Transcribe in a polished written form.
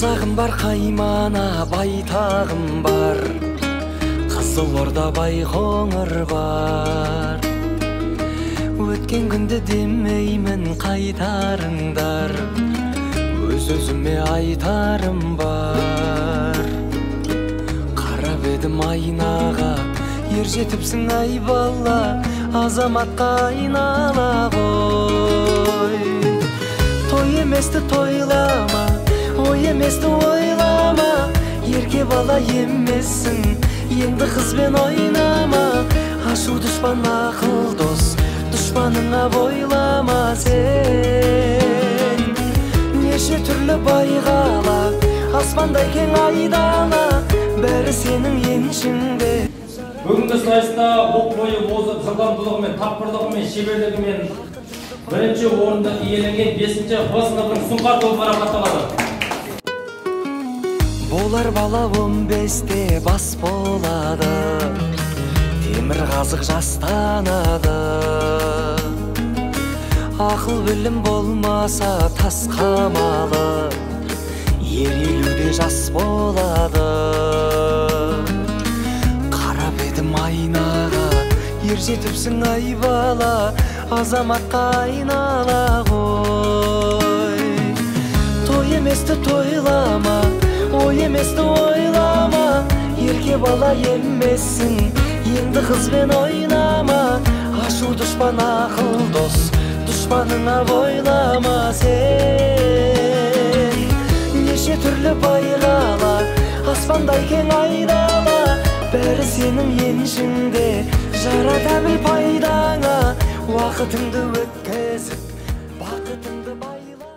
Қазағым бар, қаймана байтағым бар, Қызылорда Байқоңыр бар. Өткен күнді демеймін қайтарыңдар, өз-өзіме айтарым бар. Қарап едім айнаға, ер жетіпсің ай бала, азаматқа айнала ғой. Той еместі тойлама, ой еместі ойлама, ерке бала емессің, енді қызбен ойнама. Ашу дұшпан ақыл дос, дұшпаныңа бойлама сен. Неше түрлі байғала, аспандай кең айдала, бәрі сенің еншіңде. Бүгінгі сайыста оқ бойы озып, жылдамдылығымен, тапқырлығымен, шеберлігімен бірінші орынды иеленген 5-ші В сыныбының Сұңқар марапатталады. Болар бала 15-те бас болады, темір қазық жастанады. Ақыл білім болмаса тас қамалы, ер 50-де жас болады. Қарап едім айнаға, ер жетіпсің ай бала, азаматқа айнала ғой. Той еместі тойлама, ой еместі ойлама, ерке бала емессің, енді қызбен ойнама. Ашу дұшпан ақыл дос, дұшпаныңа бойлама сен. Неше түрлі байғала, аспандай кең айдала, бәрі сенің еншіңде. Жарата біл пайдаңа, уақытыңды өткізіп, бақытыңды байла.